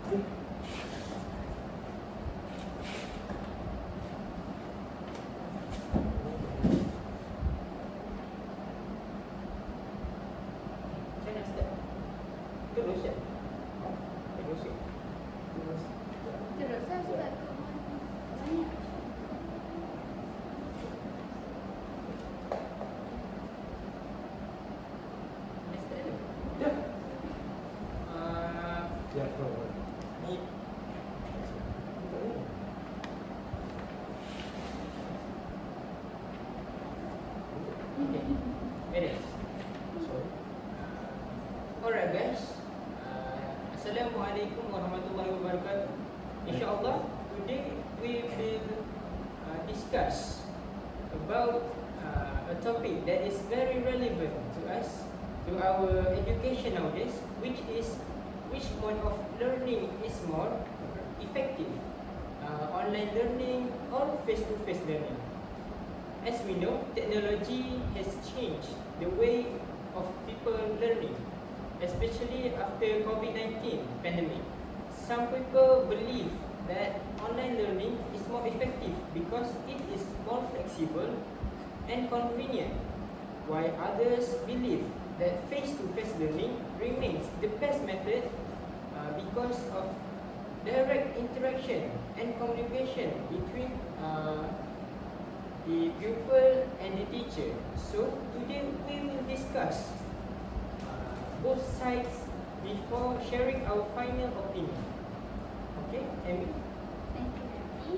Saya nak start. Terus ya? Terus ya? Terus lah sebab banyak. Nak start dulu? Ya. Ni okay. Beres. Alright guys. Assalamualaikum warahmatullahi wabarakatuh. InsyaAllah today we will discuss about a topic that is very relevant to us, to our education nowadays, which mode of learning is more effective, online learning or face-to-face learning. As we know, technology has changed the way of people learning, especially after COVID-19 pandemic. Some people believe that online learning is more effective because it is more flexible and convenient, while others believe that face-to-face learning remains the best method because of direct interaction and communication between the pupil and the teacher. So today we will discuss both sides before sharing our final opinion. Okay, Amy? Thank you, Nanti.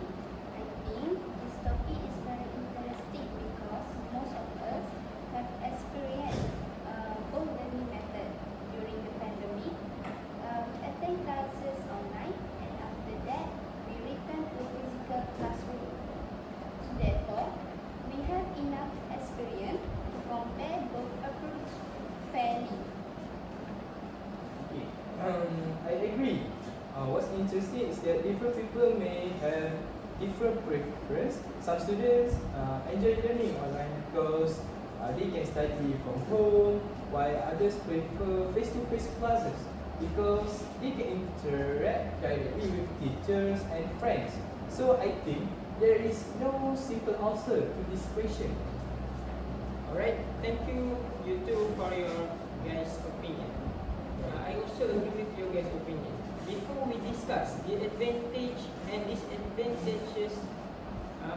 I think this topic is very interesting because most of us have experienced both learning methods during the pandemic. Attend classes online, and after that, we return to physical classroom. Therefore, we have enough experience to compare both approaches fairly. Okay. I agree. What's interesting is that different people may have different preference. Some students enjoy learning online because they can study from home, while others prefer face-to-face classes because they can interact directly with teachers and friends. So I think there is no simple answer to this question. Alright, thank you two for your guys' opinion. I also agree with your guys' opinion. Before we discuss the advantage and disadvantages,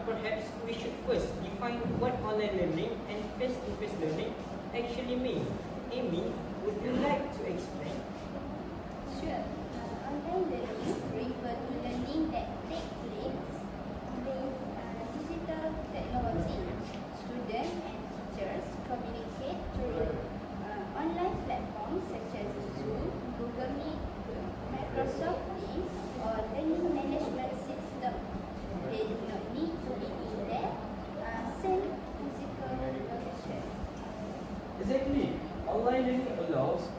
perhaps we should first define what online learning and face-to-face learning actually mean. Amy, would you like to explain? Sure. Online learning refers to learning that takes place with digital technology. Students and teachers communicate through online platforms such as Zoom, Google Meet, Microsoft Teams, or learning management system. They do not need to be in their same physical location. Exactly. Online learning allows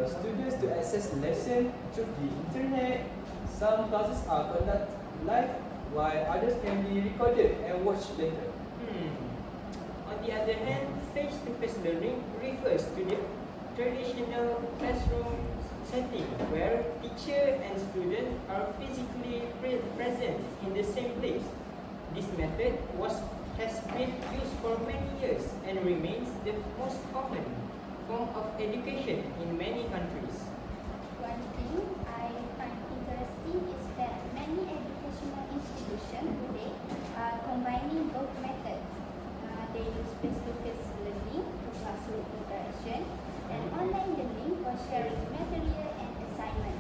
students to access lessons through the internet. Some classes are conducted live, while others can be recorded and watched later. On the other hand, face-to-face learning refers to the traditional classroom setting where teacher and student are physically present in the same place. This method has been used for many years and remains the most common form of education in many countries. One thing I find interesting is that many educational institutions today are combining both methods. They use face-to-face learning for classroom interaction and online learning for sharing material and assignment.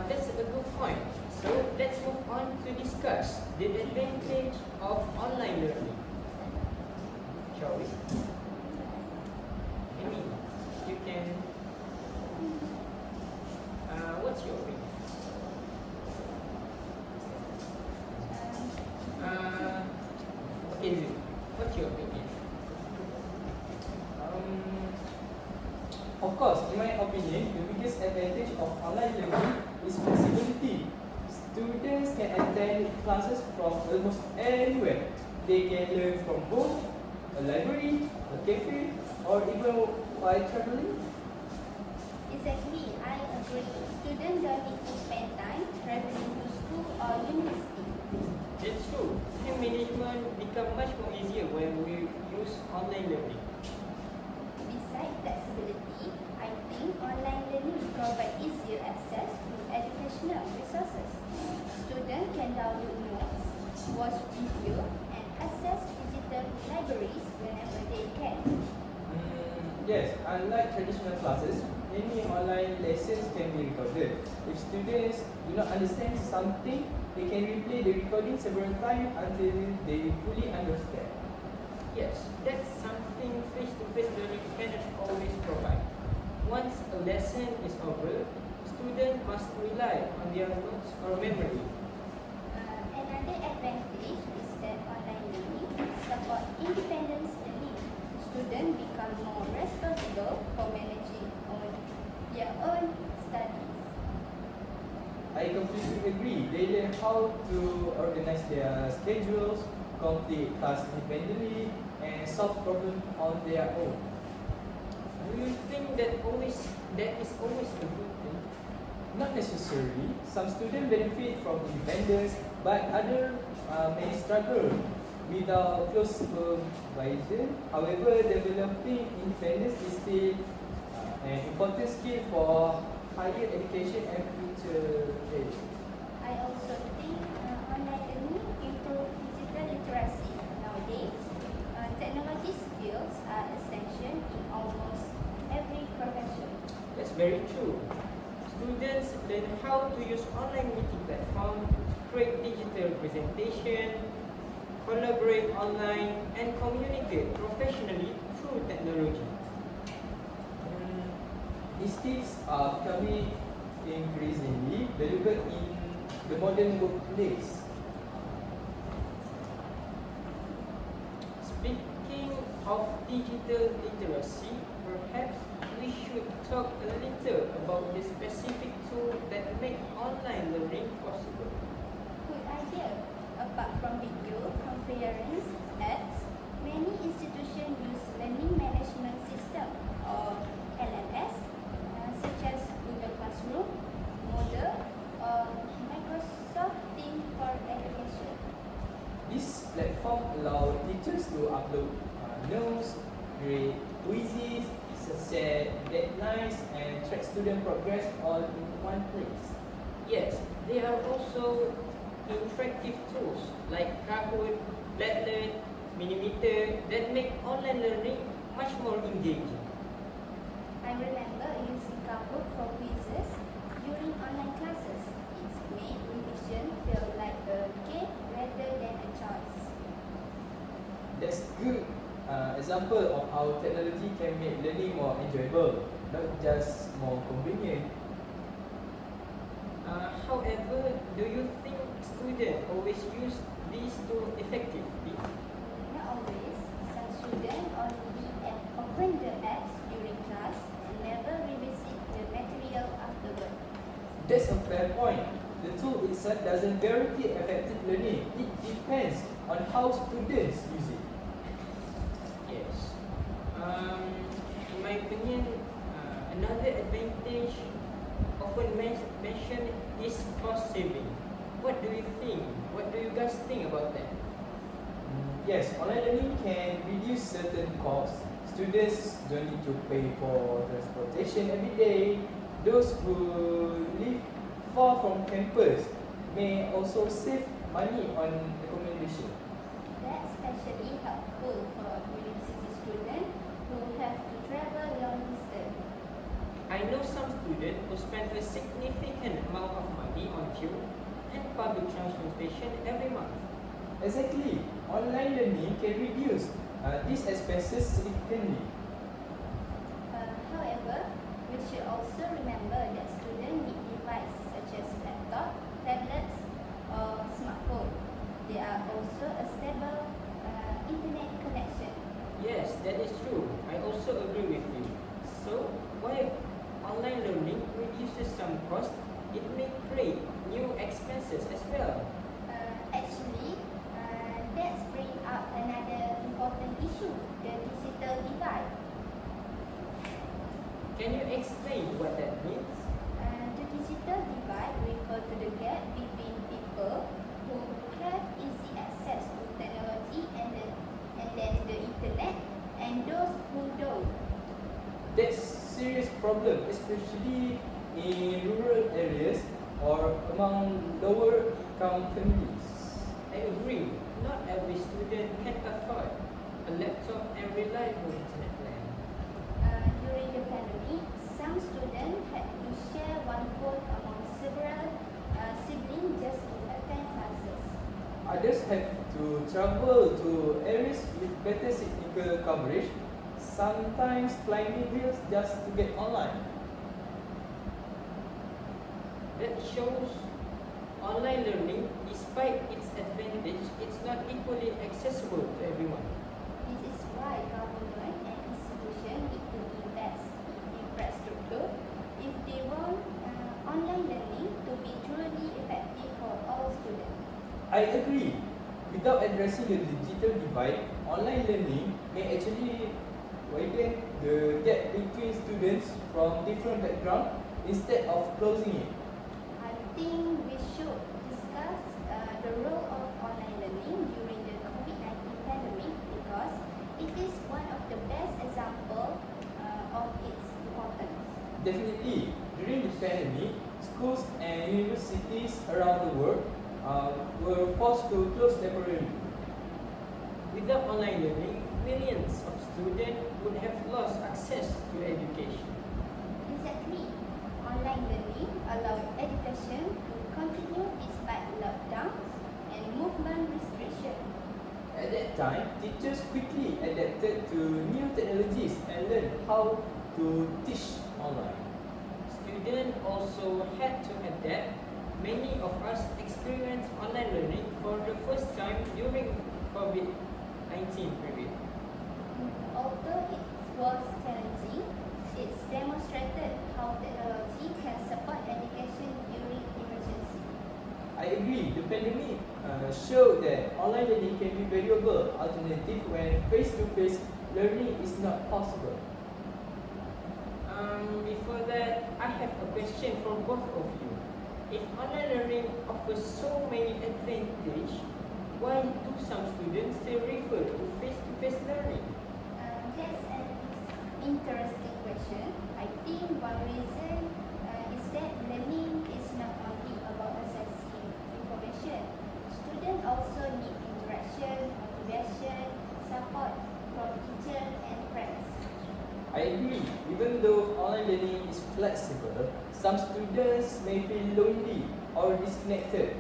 That's a good point. So let's move on to discuss the advantage of online learning. Shall we? Amy, you can. What's your opinion? Okay, Zul, what's your opinion? Of course, in my opinion, the biggest advantage of online learning is flexibility. Students can attend classes from almost anywhere. They can learn from home, a library, a cafe, or even while traveling. Exactly, I agree. Students much more easier when we use online learning. Besides flexibility, I think online learning provides easier access to educational resources. Students can download notes, watch video, and access digital libraries whenever they can. Yes, unlike traditional classes, many online lessons can be recorded. If students do not understand something, they can replay the recording several times until they fully understand. Yes, that's something face-to-face learning cannot always provide. Once a lesson is over, students must rely on their notes or memory. Another advantage is that online learning supports independence learning. Students become more responsible for managing their own studies. I completely agree. They learn how to organize their schedules, complete tasks independently, and solve problems on their own. Do you think that is always a good thing? Not necessarily. Some students benefit from independence, but others may struggle without close supervision. However, developing independence is still an important skill for higher education and future training. I also think online learning improves digital literacy. Nowadays, technology skills are essential in almost every profession. That's very true. Students learn how to use online meeting platforms, create digital presentation, collaborate online, and communicate professionally through technology. These skills are becoming increasingly valuable in the modern workplace. Speaking of digital literacy, perhaps we should talk a little about the specific tools that make online learning possible. Good idea. Apart from video, conference, apps, many institutions use learning management system or LMS, such as Google Classroom, Moodle, or Microsoft Teams for education. This platform allows teachers to upload notes, create quizzes, set deadlines, and track student progress all in one place. Yes, there are also interactive tools like Kahoot, Blacklearn, Minimeter that make online learning much more engaging. I remember using Kahoot for quizzes during online classes. It made revision feel like a game rather than a choice. That's good example of how technology can make learning more enjoyable, not just more convenient. However, do you think students always use these tools effectively? Not always. Some students only open the apps during class and never revisit the material afterward. That's a fair point. The tool itself doesn't guarantee effective learning. It depends on how students use it. Yes. In my opinion, another advantage often mentioned is cost saving. What do you think? What do you guys think about that? Yes, online learning can reduce certain costs. Students don't need to pay for transportation every day. Those who live far from campus may also save money on accommodation. That's especially helpful for university students who have to travel long distance. I know some students who spend a significant amount of money on fuel and public transportation every month. Exactly. Online learning can reduce these expenses significantly. However, we should also remember that students need devices such as laptop, tablets, or smartphone. They are also a stable internet connection. Yes, that is true. I also agree with you. So, while online learning reduces some cost, it may create new expenses as well. Actually, that's bring up another important issue, the digital divide. Can you explain what that means? The digital divide refers to the gap between people who have easy access to technology and the problem, especially in rural areas or among lower income families. I agree. Not every student can afford a laptop and reliable internet plan. During the pandemic, some students had to share one phone among several siblings just to attend classes. Others have to travel to areas with better signal coverage, sometimes climbing hills just to get online. That shows online learning, despite its advantage, it's not equally accessible to everyone. This is why government and institutions need to invest in infrastructure if they want online learning to be truly effective for all students. I agree. Without addressing the digital divide, online learning may actually widen the gap between students from different backgrounds instead of closing it. I think we should discuss the role of online learning during the COVID-19 pandemic because it is one of the best examples of its importance. Definitely, during the pandemic, schools and universities around the world were forced to close temporarily. Without online learning, millions of students would have lost access to education. Exactly. Online learning allowed education to continue despite lockdowns and movement restrictions. At that time, teachers quickly adapted to new technologies and learned how to teach online. Students also had to adapt. Many of us experienced online learning for the first time during COVID-19 period. Although it was challenging, it demonstrated how technology can support education during emergency. I agree, the pandemic showed that online learning can be a valuable alternative when face-to-face learning is not possible. Before that, I have a question for both of you. If online learning offers so many advantages, why do some students still refer to face-to-face learning? That's an interesting question. I think one reason is that learning is not only about accessing information. Students also need interaction, motivation, support from teachers and friends. I agree, even though online learning is flexible, some students may feel lonely or disconnected.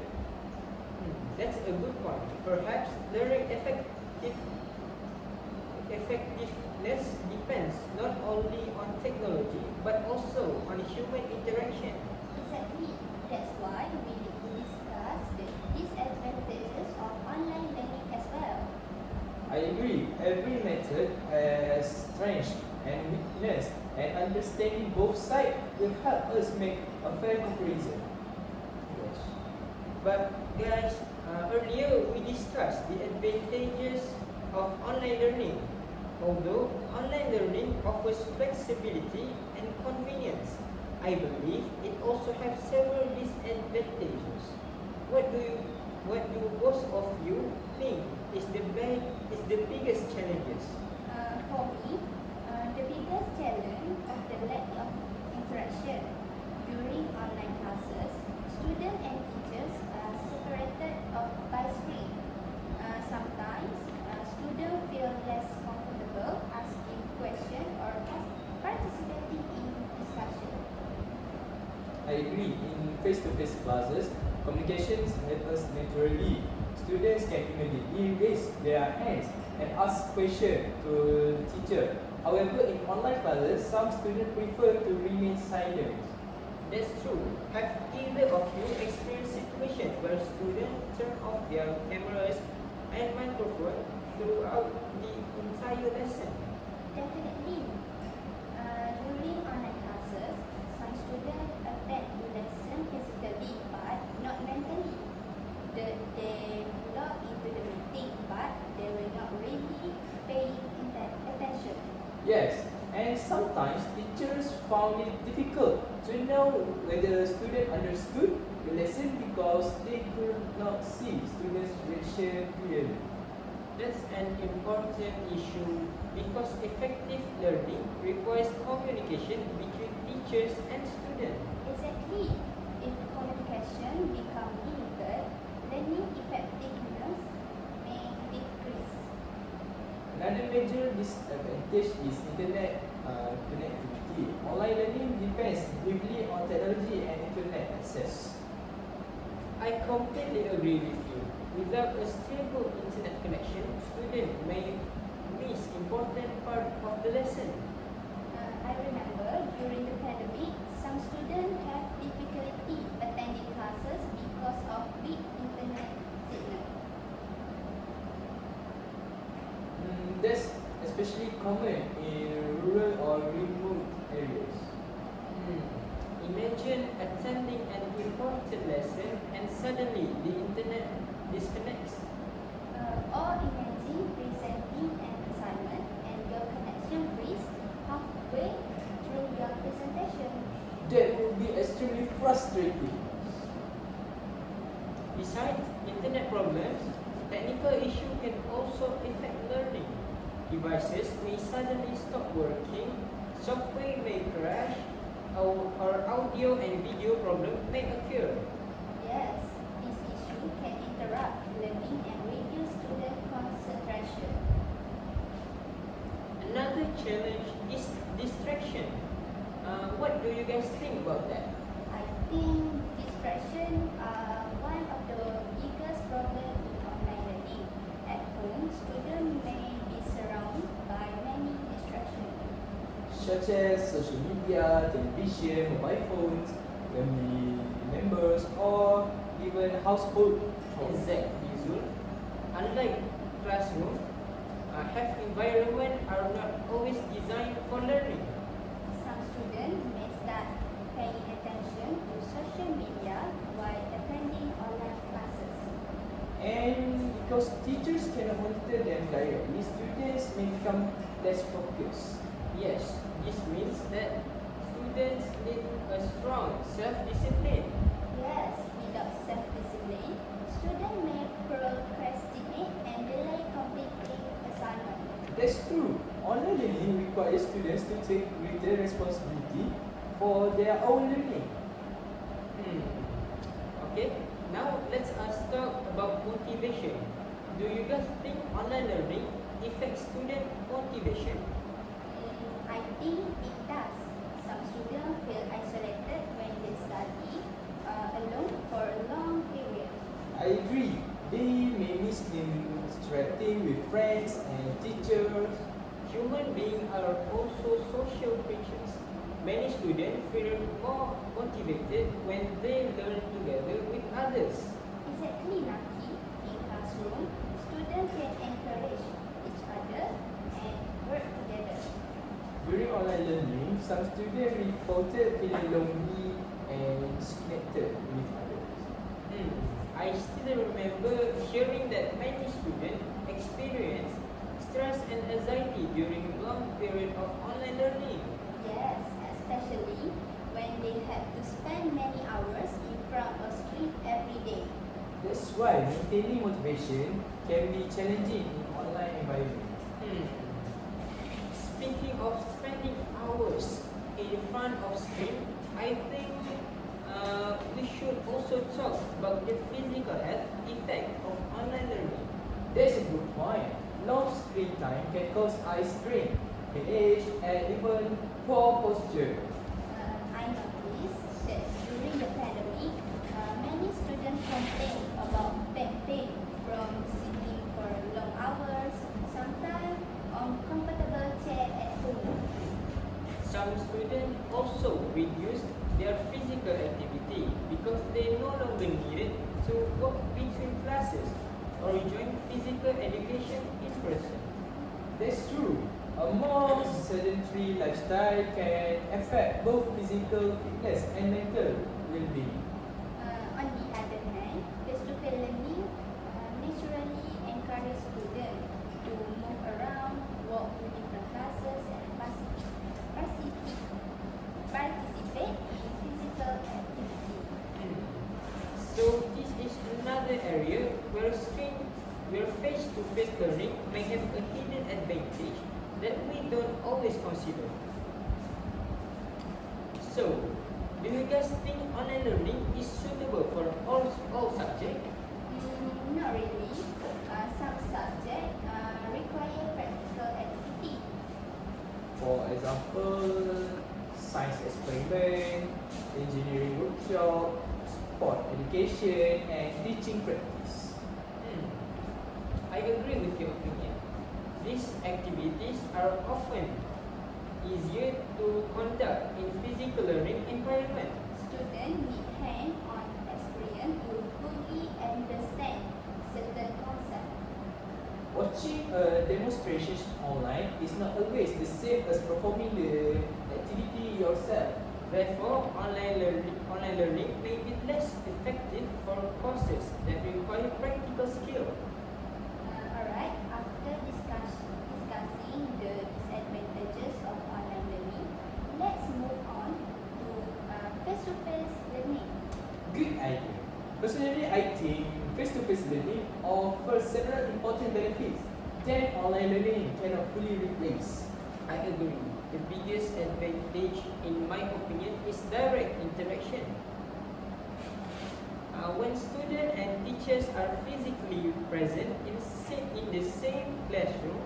That's a good point. Perhaps learning effectiveness depends not only on technology but also on human interaction. Exactly. That's why we need to discuss the disadvantages of online learning as well. I agree, every method has strengths and weakness, and understanding both sides will help us make a fair comparison. Yes. But guys, earlier we discussed the advantages of online learning. Although online learning offers flexibility and convenience, I believe it also has several disadvantages. What do both of you think is the biggest challenges? For me, the biggest challenge of the lack of interaction during online classes, students and teachers are separated by screen. Sometimes, students feel less comfortable asking questions or participating in discussion. I agree, in face-to-face classes, communications happens naturally. Students can immediately raise their hands and ask questions to the teacher. However, in online classes, some students prefer to remain silent. That's true. Have either of you experienced situations where students turn off their cameras and microphone throughout the entire lesson? Definitely. During online classes, some students attend the lesson physically but not mentally. They log into the meeting but they were not really paying attention. Yes, and sometimes teachers found it difficult to know whether a student understood the lesson because they could not see students' reaction clearly. That's an important issue because effective learning requires communication between teachers and students. Exactly. If communication become limited, learning effectiveness may decrease. Another major disadvantage is internet connectivity. Online learning depends heavily on technology and internet access. I completely agree with you. Without a stable internet connection, students may miss important part of the lesson. I remember during the pandemic, some students have difficulty attending classes because of weak internet signal. That's especially common in rural or remote areas. Imagine attending an important lesson and suddenly the internet disconnects. Or imagine presenting an assignment and your connection freezes halfway through your presentation. That would be extremely frustrating. Besides internet problems, technical issues can also affect learning. Devices may suddenly stop working, software may crash, or audio and video problems may occur. Yes, this issue can interrupt learning and reduce student concentration. Another challenge is distraction. What do you guys think about that? I think distraction are one of the biggest problems in online learning. At home, students may be surrounded by many distractions. Such as social media, television, mobile phones, family members, or even household chores. Exactly, Zul. Unlike classroom, have environment are not always designed for learning. Some students may start paying attention to social media while attending online classes. And because teachers cannot monitor them directly, students may become less focused. Yes, this means that students need a strong self-discipline. Yes, without self-discipline, students may procrastinate and delay completing assignment. That's true. Online learning requires students to take greater responsibility for their own learning. Okay, now let's talk about motivation. Do you guys think online learning affects student motivation? I think it does. Some students feel isolated when they study alone for a long period. I agree. They may miss interacting with friends and teachers. Human beings are also social creatures. Many students feel more motivated when they learn together with others. Exactly, Naki. In classroom, students can encourage each other and work together. During online learning, some students reported feeling lonely and disconnected with others. I still remember hearing that many students experience stress and anxiety during a long period of online learning. Yes, especially when they had to spend many hours in front of screen every day. That's why maintaining motivation can be challenging in online environment. Speaking of spending hours in front of screen, I think we should also talk about the physical health effect of online learning. That's a good point. Long screen time can cause eye strain, headache, and even poor posture. I noticed that during the pandemic, many students complain about back pain from sitting for long hours, sometimes on comfortable chair at home. Some students also reduce their physical activity because they no longer needed to walk between classes or join physical education in person. That's true. A more sedentary lifestyle can affect both physical fitness and mental well-being. On the other hand, face-to-face learning naturally encourages students to move around, walk to different classes, and participate in physical activity. So this is another area where face-to-face learning may have a hidden advantage that we don't always consider. So, do you guys think online learning is suitable for all subjects? Not really. Some subjects require practical activity. For example, science experiment, engineering workshop, sport education, and teaching practice. I agree with your opinion. These activities are often easier to conduct in physical learning environment. Students need hand-on experience to fully understand certain concepts. Watching a demonstration online is not always the same as performing the activity yourself. Therefore, online learning may be less effective for courses that require practical skill. Alright, after discussing the disadvantages of online learning, let's move on to face-to-face learning. Good idea. Personally, I think face-to-face learning offers several important benefits that online learning cannot fully replace. I agree. The biggest advantage, in my opinion, is direct interaction. When students and teachers are physically present in the same classroom,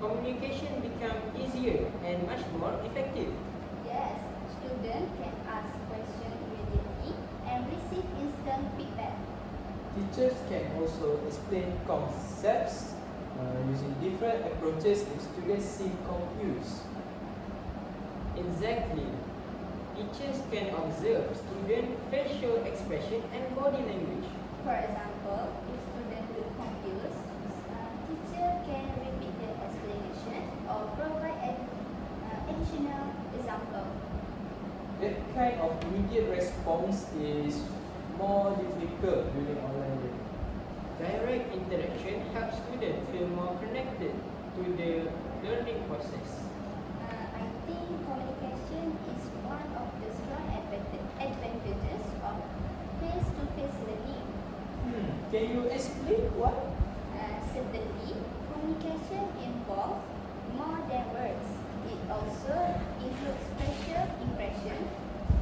communication becomes easier and much more effective. Yes, students can ask questions immediately and receive instant feedback. Teachers can also explain concepts using different approaches if students seem confused. Exactly. Teachers can observe student facial expression and body language. For example, if students look confused, teacher can repeat the explanation or provide an additional example. That kind of immediate response is more difficult during online learning. Direct interaction helps students feel more connected to the learning process. I think communication is one of the strong advantages of face-to-face learning. Can you explain why? Certainly, communication involves more than words. It also includes facial impression,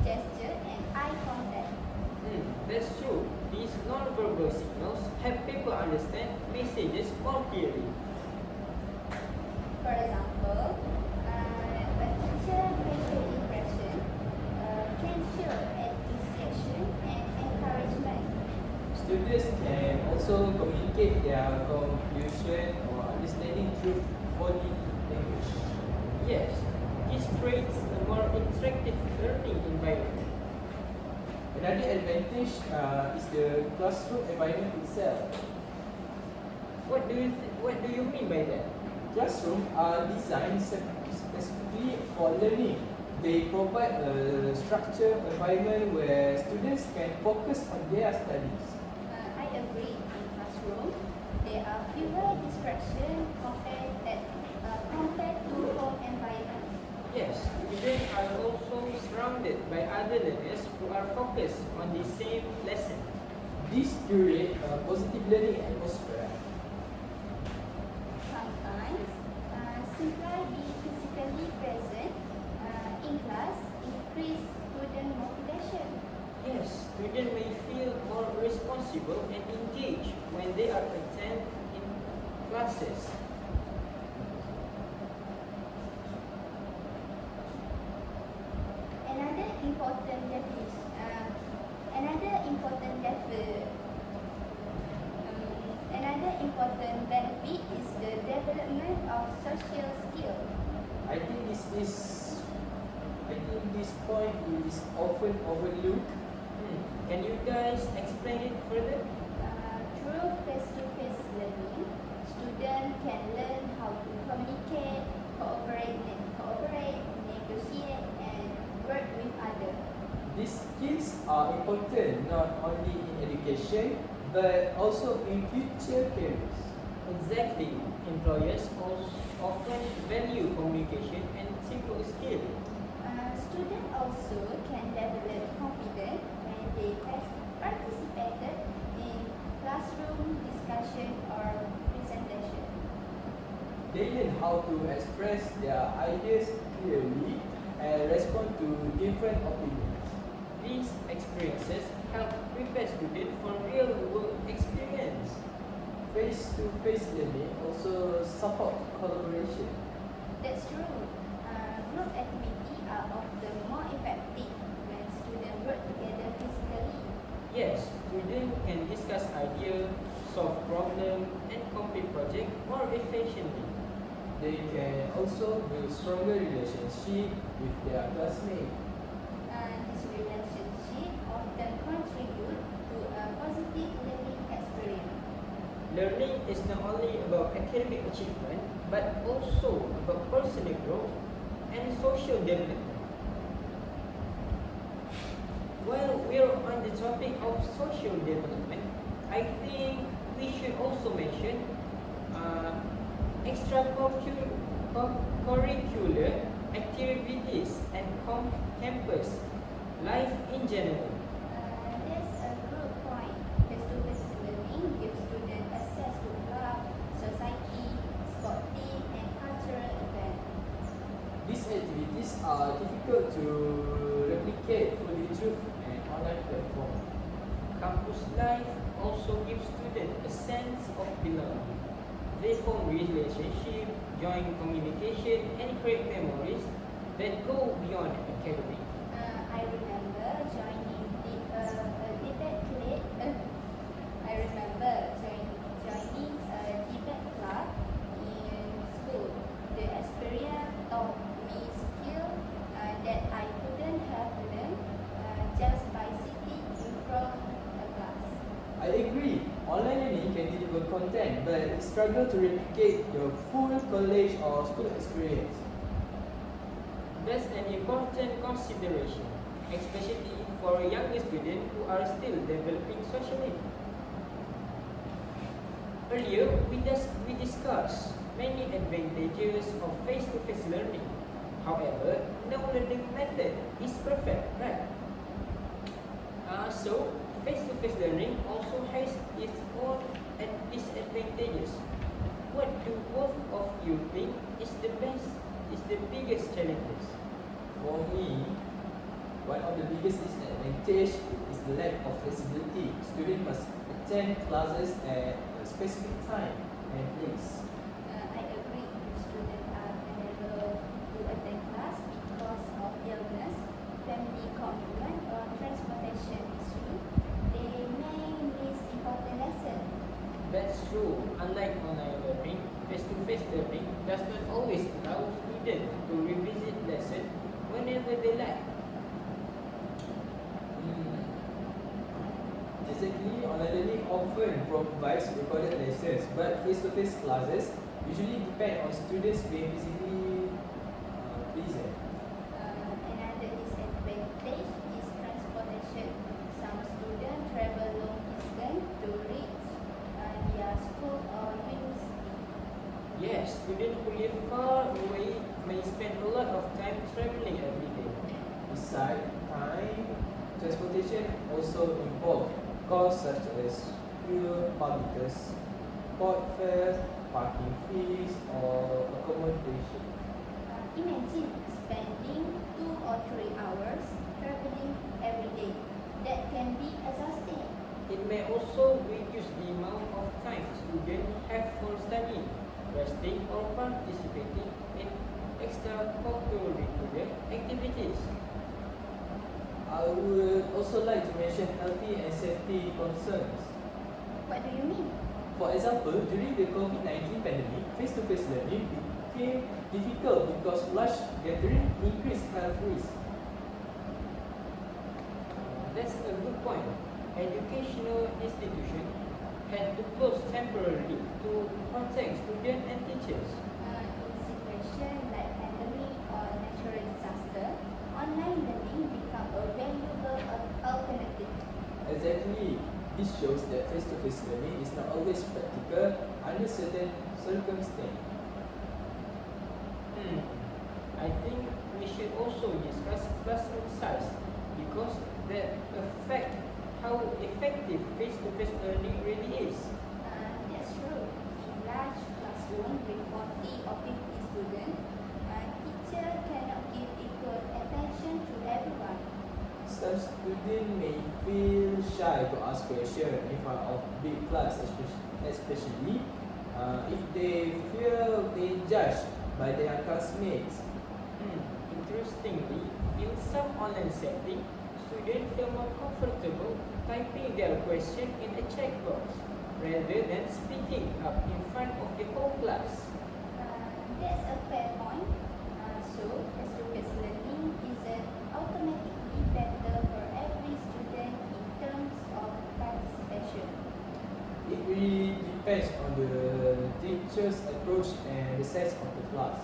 gesture, and eye contact. That's true. These non-verbal signals help people understand messages more clearly. For example, a teacher's facial impression can show appreciation and encouragement. Students can also communicate their confusion or understanding through body language. Yes, this creates a more interactive learning environment. Another advantage is the classroom environment itself. What do you mean by that? Classrooms are designed specifically for learning. They provide a structured environment where students can focus on their studies. I agree. In classroom, there are fewer distractions compared to home environment. Yes, students are also surrounded by other learners who are focused on the same lesson. This creates a positive learning atmosphere. Sometimes, simply being physically present in class increase student motivation. Yes, students may feel more responsible and engaged when they are attend in classes. Another important benefit is the development of social skills. I think this point is often overlooked. Can you guys explain it further? Through face-to-face learning, students can learn how to communicate, cooperate, negotiate, and work with others. These skills are important not only in education but also in future careers. Exactly. Employers often value communication and simple skills. Students also can develop confidence when they have participated in classroom discussion or presentation. They learn how to express their ideas clearly and respond to different opinions. These experiences help prepare students for real-world experience. Face-to-face learning also support collaboration. That's true. Group activities are often more effective when students work together physically. Yes, students can discuss ideas, solve problems, and complete projects more efficiently. They can also build stronger relationship with their classmates. This relationship often contribute to a positive learning experience. Learning is not only about academic achievement, but also about personal growth and social development. While we're on the topic of social development, I think we should also mention extracurricular activities and campus life in general. That's a good point. Face-to-face learning gives students access to club, society, sport team, and cultural events. These activities are difficult to replicate fully through an online platform. Campus life also gives students a sense of belonging. They form relationships, join communication, and create memories that go beyond academic. I remember joining a debate club. I remember joining a debate club in school. The experience taught me skills that I couldn't have learned just by sitting in front of a class. I agree. Online learning can deliver content, but it struggles to replicate your full college or school experience. That's an important consideration, especially for younger students who are still developing socially. Earlier, we discussed many advantages of face-to-face learning. However, no learning method is perfect, right? So, face-to-face learning also has its own disadvantages. What do both of you think is the biggest challenges? For me, one of the biggest disadvantages is the lack of flexibility. Students must attend classes at a specific time and place. I agree. Students are unable to attend class because of illness, family commitment, or transportation issue. They may miss important lessons. That's true. Unlike online learning, face-to-face learning does not always allow students to revisit lessons whenever they like. Exactly, online learning often provides recorded lessons, but face-to-face classes usually depend on students being physically present. Another disadvantage is transportation. Some students travel long distance to reach their school or university. Yes, students who live far away may spend a lot of time traveling every day. Besides time, transportation also involves costs such as fuel, public transport fares, parking fees, or accommodation. Imagine spending 2 or 3 hours traveling every day. That can be exhausting. It may also reduce the amount of time students have for studying, resting, or participating in extracurricular activities. I would also like to mention healthy and safety concerns. What do you mean? For example, during the COVID-19 pandemic, face-to-face learning became difficult because large gathering increased health risks. That's a good point. Educational institutions had to close temporarily to protect students and teachers. In situations like pandemic or natural disaster, online learning become a valuable alternative. Exactly. This shows that face-to-face learning is not always practical under certain circumstances. I think we should also discuss classroom size because that affect how effective face-to-face learning really is. That's true. In large classroom with 40 or 50 students, teacher cannot give equal everyone. Some students may feel shy to ask questions in front of big class, especially if they feel being judged by their classmates. Interestingly, in some online setting, students feel more comfortable typing their question in a chat box rather than speaking up in front of the whole class. That's a fair point. So, face-to-face learning isn't automatically better for every student in terms of participation. It really depends on the teacher's approach and the size of the class.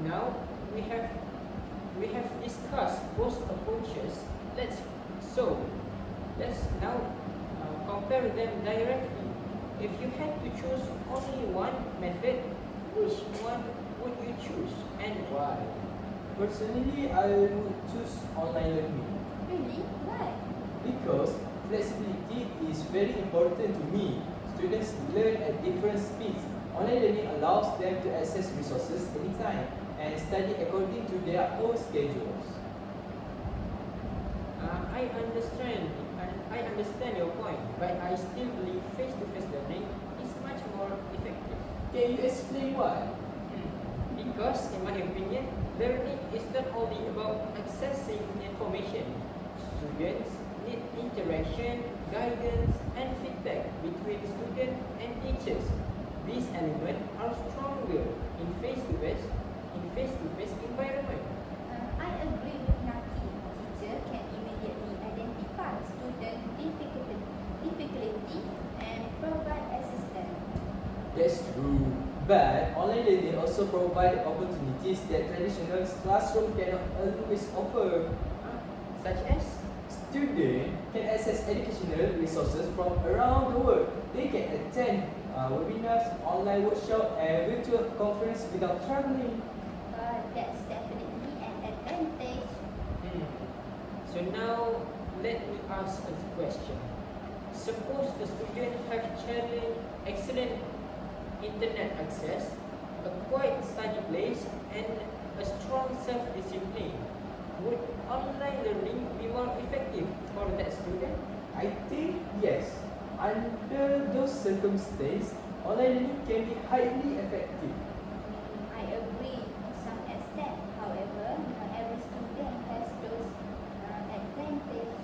Now we have discussed both approaches. Let's now compare them directly. If you had to choose only one method, which one would you choose and why? Personally, I would choose online learning Really? Why? because flexibility is very important to me. Students learn at different speeds. Online learning allows them to access resources anytime and study according to their own schedules. I understand your point, but I still believe face-to-face learning is much more effective. Can you explain why? Because, in my opinion, learning is not only about accessing information. Students need interaction, guidance, and feedback between students and teachers. These elements are stronger in face-to-face environment. I agree with Naki. Teacher can immediately identify student difficulty and provide assistance. That's true. But online learning also provides opportunities that traditional classroom cannot always offer. Such as Students can access educational resources from around the world. They can attend webinars, online workshops, and virtual conferences without traveling. That's definitely an advantage. So now let me ask a question. Suppose the student have excellent internet access, a quiet study place, and a strong self-discipline. Would online learning be more effective for that student? I think yes. Under those circumstances, online learning can be highly effective. I agree to some extent. However, not every student has those advantages.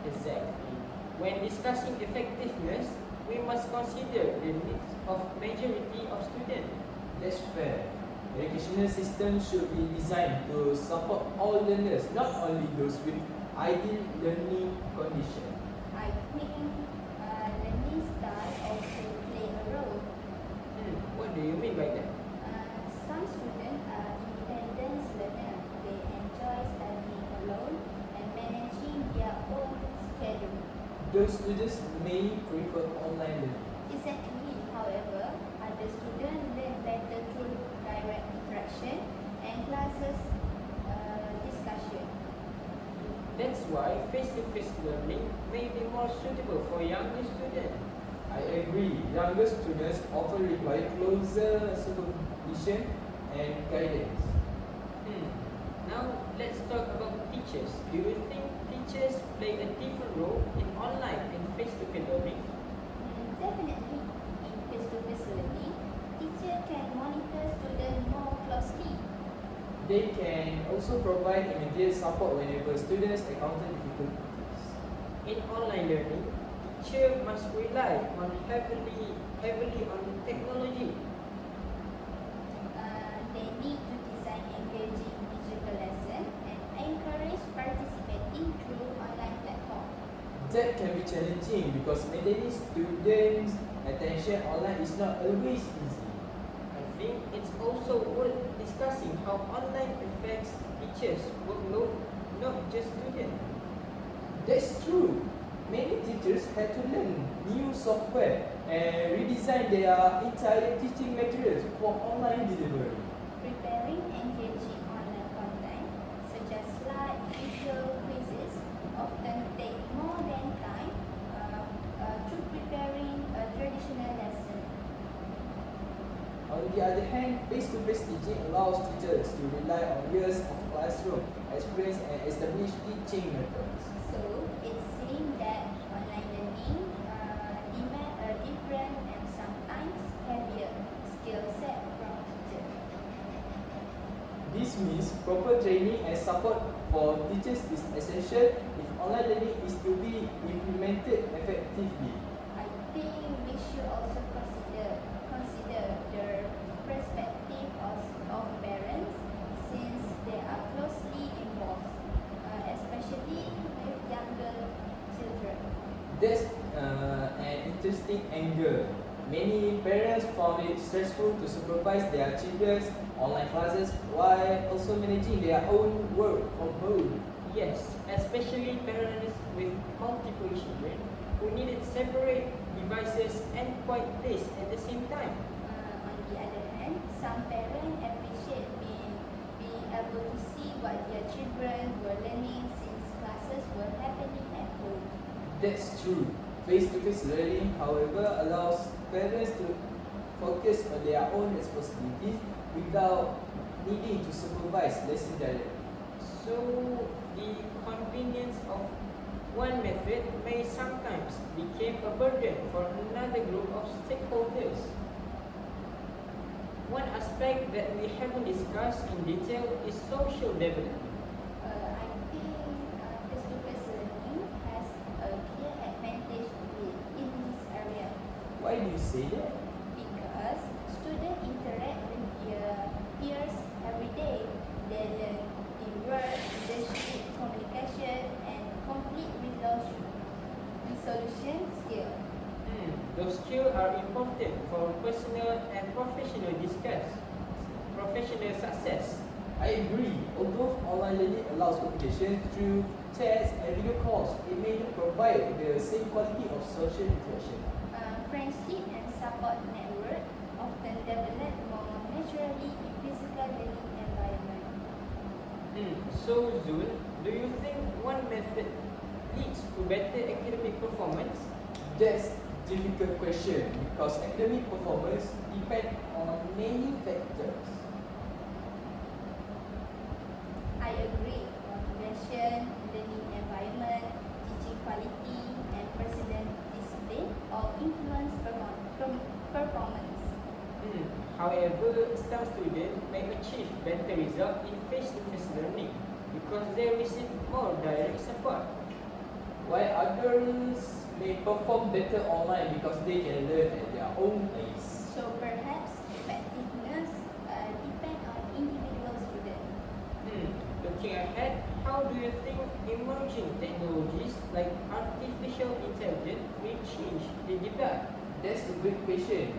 Exactly. When discussing effectiveness, we must consider the needs of majority of students. That's fair. Educational system should be designed to support all learners, not only those with ideal learning conditions. I think learning style also play a role. What do you mean by that? Some students are independent learners. They enjoy studying alone and managing their own schedule. Those students may prefer online learning. Exactly. However, other students learn better through direct interaction and classes discussion. That's why face-to-face learning may be more suitable for younger students. I agree. Younger students often require closer supervision and guidance. Now let's talk about teachers. Do you think teachers play a different role in online and face-to-face learning? Definitely, in face-to-face learning, teacher can monitor students more closely. They can also provide immediate support whenever students encounter difficulties. In online learning, teacher must rely on heavily on technology. They need to design engaging digital lesson and encourage participating through online platform. That can be challenging because maintaining students' attention online is not always easy. I think it's also worth discussing how online affects teachers' workload, not just students. That's true. Many teachers had to learn new software and redesign their entire teaching materials for online delivery. Preparing engaging online content, such as slide, visual quizzes, often take more than time to preparing a traditional lesson. On the other hand, face-to-face teaching allows teachers to rely on years of classroom, experience and established teaching methods. So it seems that online learning demand a different and sometimes heavier skill set from teachers. This means proper training and support for teachers is essential if online learning is to be implemented effectively. I think we should also consider the perspective of parents since they are closely involved, especially with younger children. That's an interesting angle. Many parents found it stressful to supervise their children's online classes while also managing their own work from home. Yes, especially parents with multiple children who needed separate devices and quiet place at the same time. On the other hand, some parents appreciate being able to see what their children were learning since classes were happening at home. That's true. Face-to-face learning, however, allows parents to focus on their own responsibilities without needing to supervise lesson directly. So, the convenience of one method may sometimes become a burden for another group of stakeholders. One aspect that we haven't discussed in detail is social development. I think face-to-face learning has a clear advantage in this area Why do you say that? because students interact with their peers every day. They learn teamwork, leadership, communication, and conflict resolution skills. Those skills are important for personal and professional success. I agree. Although online learning allows communication through chats and video calls, it may not provide the same quality of social interaction. Friendship and support network often develop more naturally in physical learning environment. So, Zul, do you think one method leads to better academic performance? That's a difficult question because academic performance depends on many factors. I agree. Motivation, learning environment, teaching quality, and personal discipline all influence performance. However, some students may achieve better results in face-to-face learning because they receive more direct support. While others may perform better online because they can learn at their own pace. So perhaps effectiveness depends on individual students. Looking ahead, how do you think emerging technologies like artificial intelligence will change the debate? That's a great question.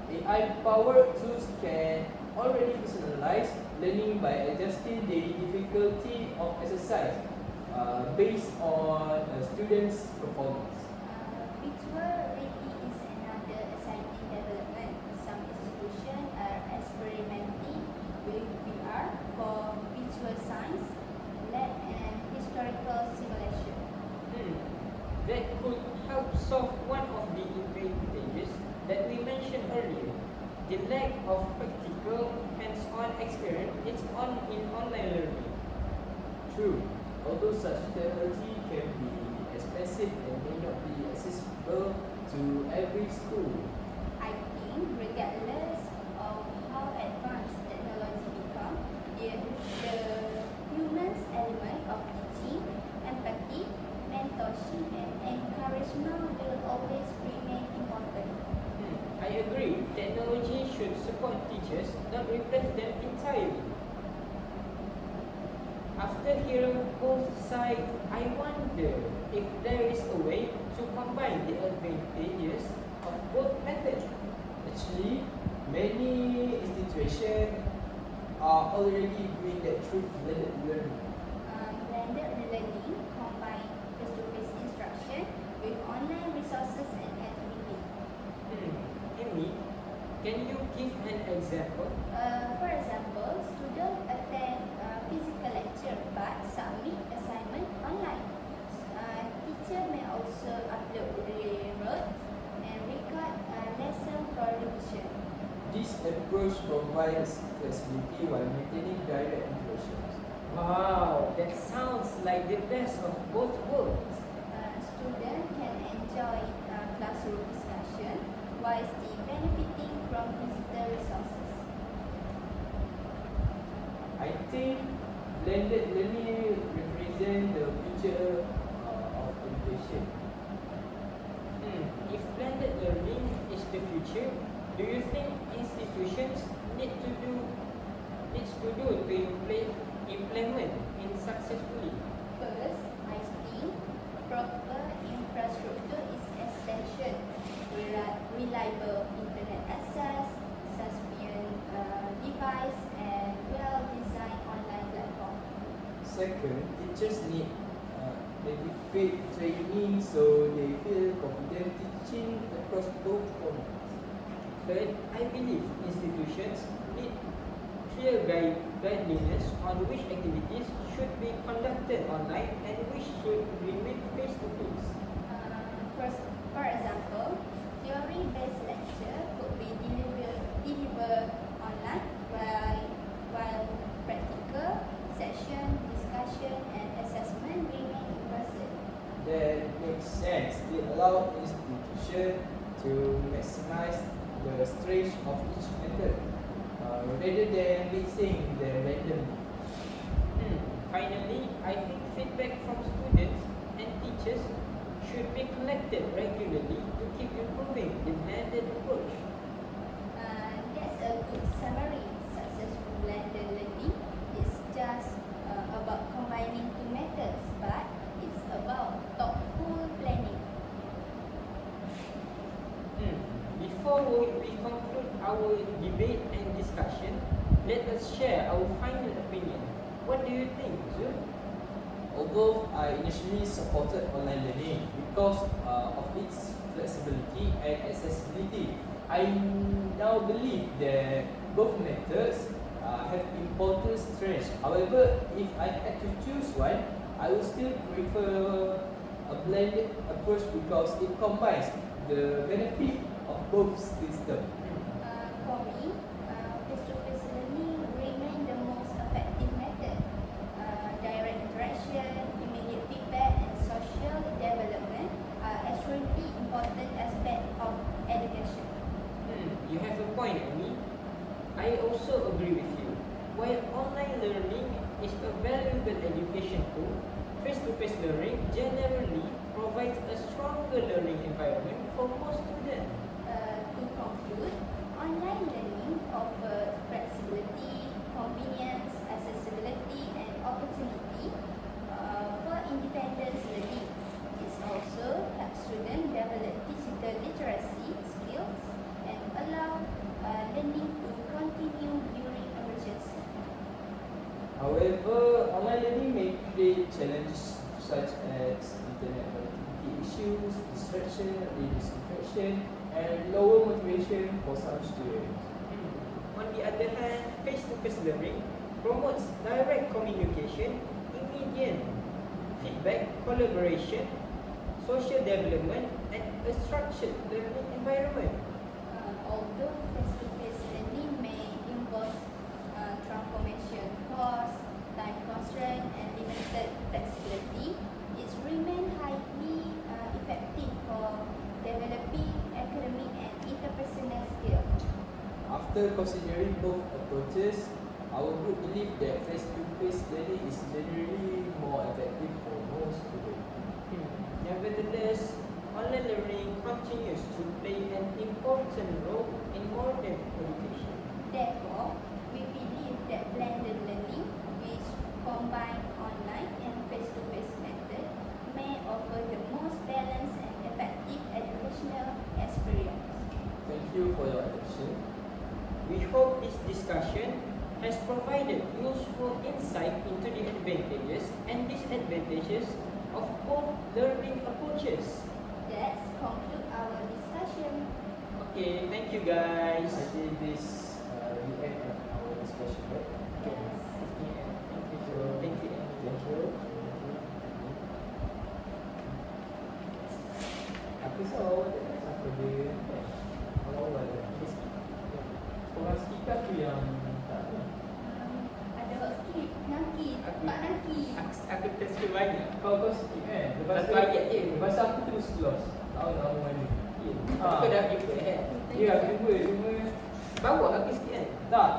AI-powered tools can already personalize learning by adjusting the difficulty of exercise based on a student's performance. Virtual reality is another exciting development. Some institutions are experimenting with VR for visual science, lab, and historical simulation. That could help solve one of the advantages that we mentioned earlier, the lack of practical hands-on experience in online learning. True, although such technology can be expensive and may not be accessible to every school. I think regardless of how advanced technology becomes, the human element of teaching, empathy, mentorship, and encouragement will always remain important. I agree, technology should support teachers, not replace them entirely. After hearing both sides, I wonder if there is a way to combine the advantages of both methods. Actually, many institutions are already doing that through blended learning. Blended learning combine face-to-face instruction with online resources and activities. Amy, can you give an example? For example, students attend physical lecture but submit assignment online. Teacher may also upload relay notes and record lesson for revision. This approach provides flexibility while maintaining direct interaction. Wow, that sounds like the best of both worlds. Students can enjoy classroom discussion while still benefiting from digital resources. I think blended learning represents the future of education. If blended learning is the future, do you think institutions needs to do to implement it successfully? First, I think proper infrastructure is essential. Reliable internet access, sufficient device, and well-designed online platform. Second, teachers need adequate training so they feel confident teaching across both formats. Third, I believe institutions need clear guidelines on which activities should be conducted online and which should remain face-to-face. For example, theory-based lecture could be delivered online while practical session, discussion, and assessment remain in person. That makes sense. It allows institutions to maximize the strength of each method rather than mixing them randomly. Finally, I think feedback from students and teachers should be collected regularly to keep improving the blended approach. That's a good summary. Successful blended learning is just about combining two methods, but it's about thoughtful planning. Before we conclude our debate and discussion, let us share our final opinion. What do you think, Zul? Although I initially supported online learning because of its flexibility and accessibility, I now believe that both methods have important strengths. However, if I had to choose one, I would still prefer a blended approach because it combines the benefit of both systems. For me, face-to-face learning remains the most effective method. Direct interaction, immediate feedback, and social development are extremely important aspects of education. You have a point, Amy. I also agree with you. While online learning is a valuable education tool, face-to-face learning generally provides a stronger learning environment for most students. To conclude, online learning offers flexibility, convenience, accessibility, and opportunity for independent learning. It also helps students develop digital literacy skills and allow learning to continue during emergency. However, online learning may create challenges such as internet connectivity issues, distraction, redistribution, and lower motivation for some students. On the other hand, face-to-face learning promotes direct communication, immediate feedback, collaboration, social development, and a structured learning environment. Although face-to-face learning may involve transformation costs, time constraint, and limited flexibility, it remains highly effective for developing academic and interpersonal skills. After considering both approaches, our group believes that face-to-face learning is generally more effective for most students. Nevertheless, online learning continues to play an important role in modern education. Therefore, we believe that blended learning, which combine online and face-to-face methods, may offer the most balanced and effective educational experience. Thank you for your attention. We hope this discussion has provided useful insight into the advantages and disadvantages of both learning approaches. Let's conclude our discussion. Okay, thank you guys. I think this the end of our discussion, right? Yes. Thank you. Thank you. Thank you. Aku rasa awak tak nak siapa dia kan? Awal-awal kan? Orang sekitar tu yang tak tahu. Ada skip, nyakit. Aku aku terus banyak. Kau sikit kan. Satu ayat je. Lepas tu aku terus lost. Tahu nak ngomong mana. Tapi kau dah jumpa kan? Ya, aku jumpa. Bawah aku sikit kan? Tak,